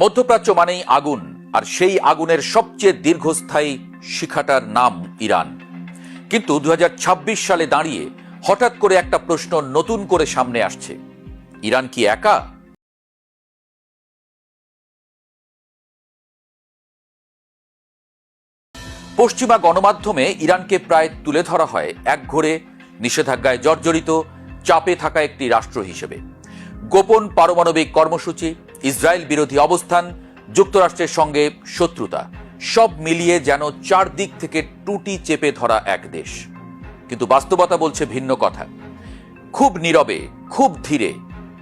মধ্যপ্রাচ্য মানেই আগুন, আর সেই আগুনের সবচেয়ে দীর্ঘস্থায়ী শিখাটার নাম ইরান। কিন্তু 2026 সালে দাঁড়িয়ে হঠাৎ করে একটা প্রশ্ন নতুন করে সামনে আসছে, ইরান কি একা? পশ্চিমা গণমাধ্যমে ইরানকে প্রায় তুলে ধরা হয় একঘরে, নিষেধাজ্ঞায় জর্জরিত, চাপে থাকা একটি রাষ্ট্র হিসেবে। গোপন পারমাণবিক কর্মসূচি, ইসরায়েল বিরোধী অবস্থান, যুক্তরাষ্ট্রের সঙ্গে শত্রুতা, সব মিলিয়ে যেন চারদিক থেকে টুটি চেপে ধরা এক দেশ। কিন্তু বাস্তবতা বলছে ভিন্ন কথা। খুব নীরবে, খুব ধীরে,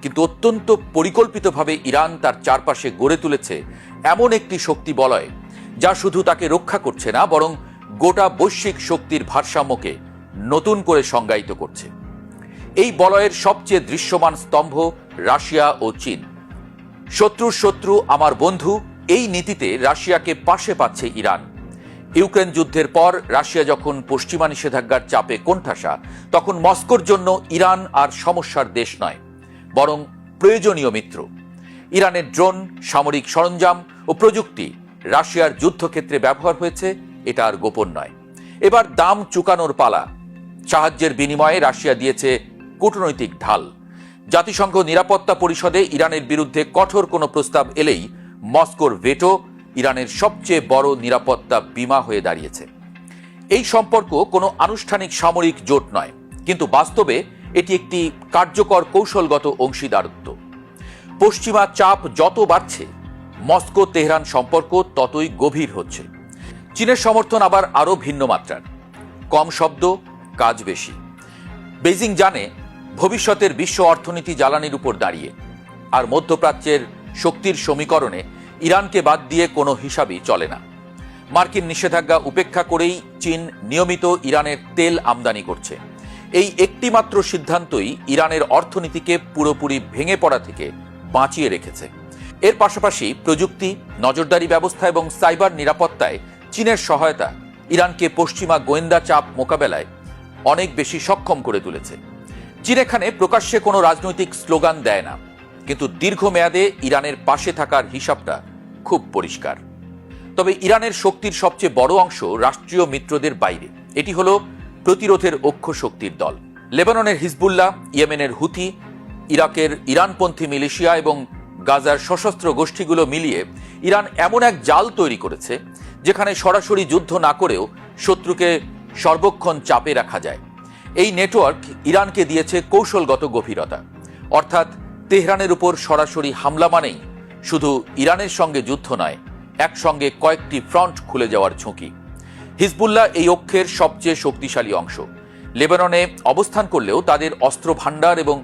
কিন্তু অত্যন্ত পরিকল্পিতভাবে ইরান তার চারপাশে গড়ে তুলেছে এমন একটি শক্তি বলয়, যা শুধু তাকে রক্ষা করছে না, বরং গোটা বৈশ্বিক শক্তির ভারসাম্যকে নতুন করে সংজ্ঞায়িত করছে। এই বলয়ের সবচেয়ে দৃশ্যমান স্তম্ভ রাশিয়া ও চীন। শত্রুর শত্রু আমার বন্ধু, এই নীতিতে রাশিয়াকে পাশে পাচ্ছে ইরান। ইউক্রেন যুদ্ধের পর রাশিয়া যখন পশ্চিমা নিষেধাজ্ঞার চাপে কোণঠাসা, তখন মস্কোর জন্য ইরান আর সমস্যার দেশ নয়, বরং প্রয়োজনীয় মিত্র। ইরানের ড্রোন, সামরিক সরঞ্জাম ও প্রযুক্তি রাশিয়ার যুদ্ধক্ষেত্রে ব্যবহার হয়েছে, এটা আর গোপন নয়। এবার দাম চুকানোর পালা। সাহায্যের বিনিময়ে রাশিয়া দিয়েছে কূটনৈতিক ঢাল। জাতিসংঘ নিরাপত্তা পরিষদে ইরানের বিরুদ্ধে কঠোর কোনো প্রস্তাব এলেই মস্কোর ভেটো ইরানের সবচেয়ে বড় নিরাপত্তা বীমা হয়ে দাঁড়িয়েছে। এই সম্পর্ক কোনো আনুষ্ঠানিক সামরিক জোট নয়, কিন্তু বাস্তবে এটি একটি কার্যকর কৌশলগত অংশীদারত্ব। পশ্চিমা চাপ যত বাড়ছে, মস্কো তেহরান সম্পর্ক ততই গভীর হচ্ছে। চীনের সমর্থন আবার আরও ভিন্ন মাত্রার। কম শব্দ, কাজ বেশি। বেইজিং জানে ভবিষ্যতের বিশ্ব অর্থনীতি জ্বালানির উপর দাঁড়িয়ে, আর মধ্যপ্রাচ্যের শক্তির সমীকরণে ইরানকে বাদ দিয়ে কোনো হিসাবই চলে না। মার্কিন নিষেধাজ্ঞা উপেক্ষা করেই চীন নিয়মিত ইরানের তেল আমদানি করছে। এই একটিমাত্র সিদ্ধান্তই ইরানের অর্থনীতিকে পুরোপুরি ভেঙে পড়া থেকে বাঁচিয়ে রেখেছে। এর পাশাপাশি প্রযুক্তি, নজরদারি ব্যবস্থা এবং সাইবার নিরাপত্তায় চীনের সহায়তা ইরানকে পশ্চিমা গোয়েন্দা চাপ মোকাবেলায় অনেক বেশি সক্ষম করে তুলেছে। চীন এখানে প্রকাশ্যে কোনো রাজনৈতিক স্লোগান দেয় না, কিন্তু দীর্ঘমেয়াদে ইরানের পাশে থাকার হিসাবটা খুব পরিষ্কার। তবে ইরানের শক্তির সবচেয়ে বড় অংশ রাষ্ট্রীয় মিত্রদের বাইরে। এটি হলো প্রতিরোধের অক্ষ শক্তির দল। লেবাননের হিজবুল্লাহ, ইয়েমেনের হুথি, ইরাকের ইরানপন্থী মিলিশিয়া এবং গাজার সশস্ত্র গোষ্ঠীগুলো মিলিয়ে ইরান এমন এক জাল তৈরি করেছে, যেখানে সরাসরি যুদ্ধ না করেও শত্রুকে সর্বক্ষণ চাপে রাখা যায়। এই নেটওয়ার্ক ইরানকে দিয়েছে কৌশলগত গভীরতা। অর্থাৎ তেহরানের উপর সরাসরি হামলা মানেই শুধু ইরানের সঙ্গে যুদ্ধ নয়, একসঙ্গে কয়েকটি ফ্রন্ট খুলে যাওয়ার ঝুঁকি। হিজবুল্লাহ এই অক্ষের সবচেয়ে শক্তিশালী অংশ। লেবাননে অবস্থান করলেও তাদের অস্ত্র ভাণ্ডার এবং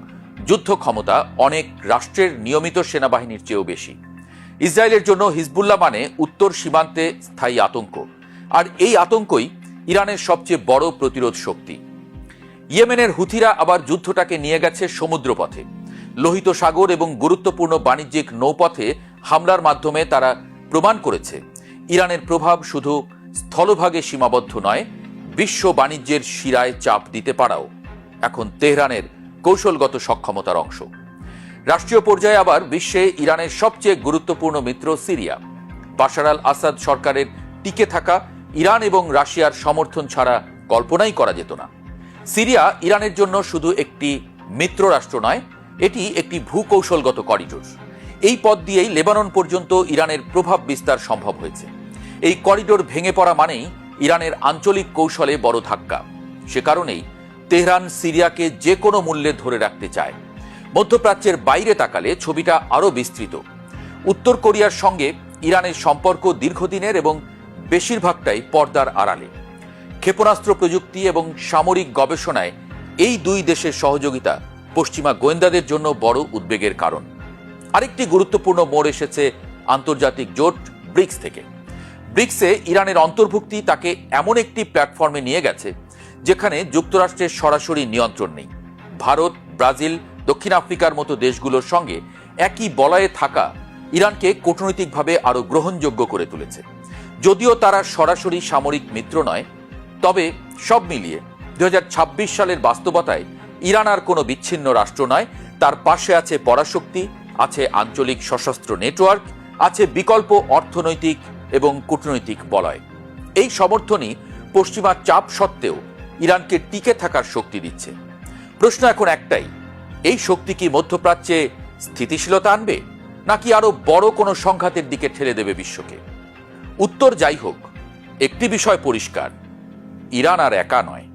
যুদ্ধ ক্ষমতা অনেক রাষ্ট্রের নিয়মিত সেনাবাহিনীর চেয়েও বেশি। ইসরায়েলের জন্য হিজবুল্লাহ মানে উত্তর সীমান্তে স্থায়ী আতঙ্ক, আর এই আতঙ্কই ইরানের সবচেয়ে বড় প্রতিরোধ শক্তি। ইয়েমেনের হুথিরা আবার যুদ্ধটাকে নিয়ে গেছে সমুদ্রপথে। লোহিত সাগর এবং গুরুত্বপূর্ণ বাণিজ্যিক নৌপথে হামলার মাধ্যমে তারা প্রমাণ করেছে ইরানের প্রভাব শুধু স্থলভাগে সীমাবদ্ধ নয়, বিশ্ব বাণিজ্যের শিরায় চাপ দিতে পারাও এখন তেহরানের কৌশলগত সক্ষমতার অংশ। রাষ্ট্রীয় পর্যায়ে আবার বিশ্বে ইরানের সবচেয়ে গুরুত্বপূর্ণ মিত্র সিরিয়া। বাশার আল আসাদ সরকারের টিকে থাকা ইরান এবং রাশিয়ার সমর্থন ছাড়া কল্পনাই করা যেত না। সিরিয়া ইরানের জন্য শুধু একটি মিত্র রাষ্ট্র নয়, এটি একটি ভূকৌশলগত করিডোর। এই পথ দিয়েই লেবানন পর্যন্ত ইরানের প্রভাব বিস্তার সম্ভব হয়েছে। এই করিডোর ভেঙে পড়া মানেই ইরানের আঞ্চলিক কৌশলে বড় ধাক্কা। সে কারণেই তেহরান সিরিয়াকে যে কোনো মূল্যে ধরে রাখতে চায়। মধ্যপ্রাচ্যের বাইরে তাকালে ছবিটা আরও বিস্তৃত। উত্তর কোরিয়ার সঙ্গে ইরানের সম্পর্ক দীর্ঘদিনের এবং বেশিরভাগটাই পর্দার আড়ালে। ক্ষেপণাস্ত্র প্রযুক্তি এবং সামরিক গবেষণায় এই দুই দেশের সহযোগিতা পশ্চিমা গোয়েন্দাদের জন্য বড় উদ্বেগের কারণ। আরেকটি গুরুত্বপূর্ণ মোড় এসেছে আন্তর্জাতিক জোট ব্রিক্স থেকে। ব্রিক্সে ইরানের অন্তর্ভুক্তি তাকে এমন একটি প্ল্যাটফর্মে নিয়ে গেছে যেখানে যুক্তরাষ্ট্রের সরাসরি নিয়ন্ত্রণ নেই। ভারত, ব্রাজিল, দক্ষিণ আফ্রিকার মতো দেশগুলোর সঙ্গে একই বলয়ে থাকা ইরানকে কূটনৈতিকভাবে আরও গ্রহণযোগ্য করে তুলেছে। যদিও তারা সরাসরি সামরিক মিত্র নয়, তবে সব মিলিয়ে 2026 সালের বাস্তবতায় ইরান আর কোনো বিচ্ছিন্ন রাষ্ট্র নয়। তার পাশে আছে পরাশক্তি, আছে আঞ্চলিক সশস্ত্র নেটওয়ার্ক, আছে বিকল্প অর্থনৈতিক এবং কূটনৈতিক বলয়। এই সমর্থনই পশ্চিমা চাপ সত্ত্বেও ইরানকে টিকে থাকার শক্তি দিচ্ছে। প্রশ্ন এখন একটাই, এই শক্তি কি মধ্যপ্রাচ্যে স্থিতিশীলতা আনবে, নাকি আরো বড় কোনো সংঘাতের দিকে ঠেলে দেবে বিশ্বকে? উত্তর যাই হোক, একটি বিষয় পরিষ্কার, ইরান আর একা নয়।